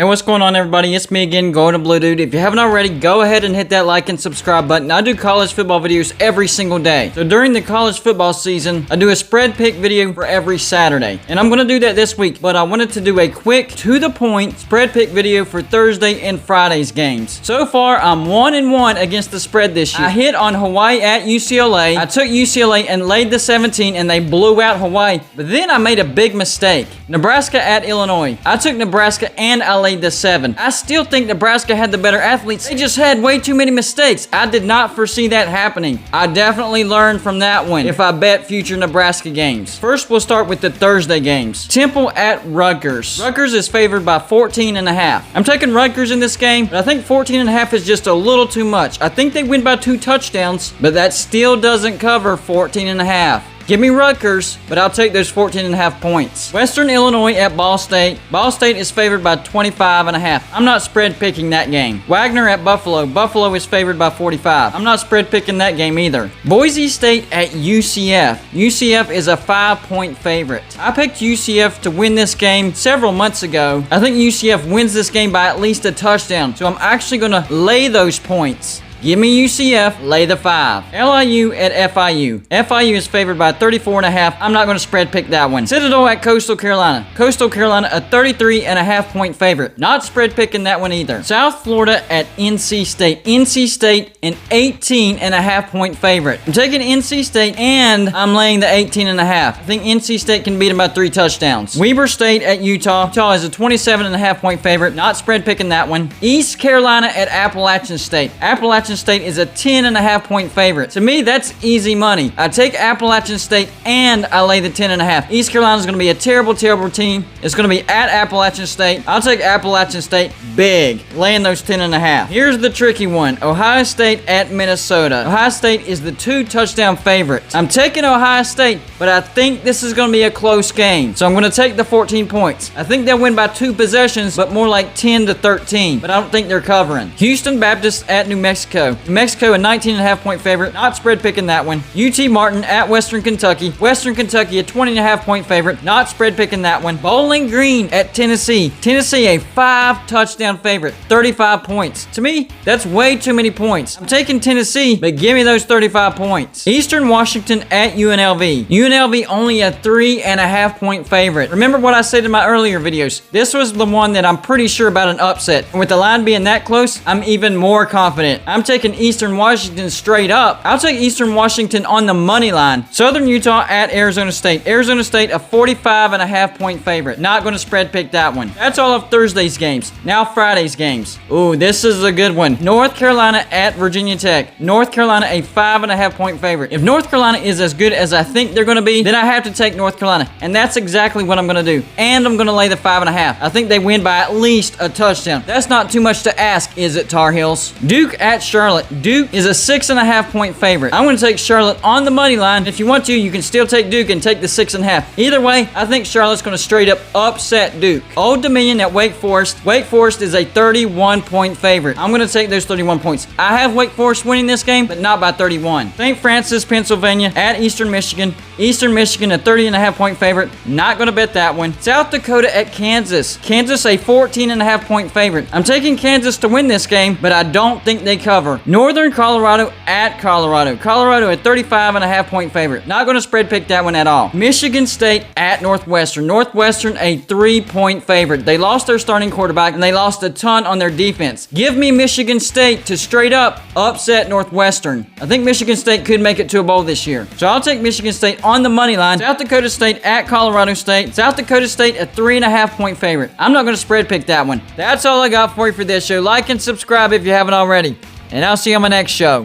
Hey, what's going on, everybody? It's me again, Golden Blue Dude. If you haven't already, go ahead and hit that like and subscribe button. I do college football videos every single day. So during the college football season, I do a spread pick video for every Saturday. And I'm going to do that this week, but I wanted to do a quick, to-the-point spread pick video for Thursday and Friday's games. So far, I'm 1-1 against the spread this year. I hit on Hawaii at UCLA. I took UCLA and laid the 17, and they blew out Hawaii. But then I made a big mistake. Nebraska at Illinois. I took Nebraska and I laid the 7. I still think Nebraska had the better athletes. They just had way too many mistakes. I did not foresee that happening. I definitely learned from that one if I bet future Nebraska games. First, we'll start with the Thursday games. Temple at Rutgers. Rutgers is favored by 14.5. I'm taking Rutgers in this game, but I think 14.5 is just a little too much. I think they win by 2 touchdowns, but that still doesn't cover 14.5. Give me Rutgers, but I'll take those 14.5 points. Western Illinois at Ball State. Ball State is favored by 25.5. I'm not spread picking that game. Wagner at Buffalo. Buffalo is favored by 45. I'm not spread picking that game either. Boise State at UCF. UCF is a 5-point favorite. I picked UCF to win this game several months ago. I think UCF wins this game by at least a touchdown, so I'm actually going to lay those points. Give me UCF, lay the 5. LIU at FIU. FIU is favored by 34.5. I'm not going to spread pick that one. Citadel at Coastal Carolina. Coastal Carolina, a 33.5 point favorite. Not spread picking that one either. South Florida at NC State. NC State, an 18.5 point favorite. I'm taking NC State and I'm laying the 18.5. I think NC State can beat them by 3 touchdowns. Weber State at Utah. Utah is a 27.5 point favorite. Not spread picking that one. East Carolina at Appalachian State. Appalachian State is a 10.5 point favorite. To me, that's easy money. I take Appalachian State and I lay the 10.5. East Carolina is going to be a terrible, terrible team. It's going to be at Appalachian State. I'll take Appalachian State big, laying those 10.5. Here's the tricky one. Ohio State at Minnesota. Ohio State is the 2 touchdown favorite. I'm taking Ohio State, but I think this is going to be a close game. So I'm going to take the 14 points. I think they'll win by 2 possessions, but more like 10-13. But I don't think they're covering. Houston Baptist at New Mexico. New Mexico, a 19.5 point favorite. Not spread picking that one. UT Martin at Western Kentucky. Western Kentucky, a 20.5 point favorite. Not spread picking that one. Bowling Green at Tennessee. Tennessee, a 5 touchdown favorite. 35 points. To me, that's way too many points. I'm taking Tennessee, but give me those 35 points. Eastern Washington at UNLV. UNLV only a 3.5 point favorite. Remember what I said in my earlier videos. This was the one that I'm pretty sure about an upset. And with the line being that close, I'm even more confident. I'm taking Eastern Washington straight up. I'll take Eastern Washington on the money line. Southern Utah at Arizona State. Arizona State, a 45.5 point favorite. Not going to spread pick that one. That's all of Thursday's games. Now Friday's games. Ooh, this is a good one. North Carolina at Virginia Tech. North Carolina, a 5.5 point favorite. If North Carolina is as good as I think they're going to be, then I have to take North Carolina. And that's exactly what I'm going to do. And I'm going to lay the 5.5. I think they win by at least a touchdown. That's not too much to ask, is it, Tar Heels? Duke at Charlotte. Duke is a 6.5 point favorite. I'm going to take Charlotte on the money line. If you want to, you can still take Duke and take the 6.5. Either way, I think Charlotte's going to straight up upset Duke. Old Dominion at Wake Forest. Wake Forest is a 31 point favorite. I'm going to take those 31 points. I have Wake Forest winning this game, but not by 31. St. Francis, Pennsylvania at Eastern Michigan. Eastern Michigan, a 30.5 point favorite. Not going to bet that one. South Dakota at Kansas. Kansas, a 14.5 point favorite. I'm taking Kansas to win this game, but I don't think they cover. Northern Colorado at Colorado. Colorado, a 35.5 point favorite. Not going to spread pick that one at all. Michigan State at Northwestern. Northwestern, a 3 point favorite. They lost their starting quarterback and they lost a ton on their defense. Give me Michigan State to straight up upset Northwestern. I think Michigan State could make it to a bowl this year. So I'll take Michigan State on the money line. South Dakota State at Colorado State. South Dakota State, a 3.5 point favorite. I'm not going to spread pick that one. That's all I got for you for this show. Like and subscribe if you haven't already. And I'll see you on my next show.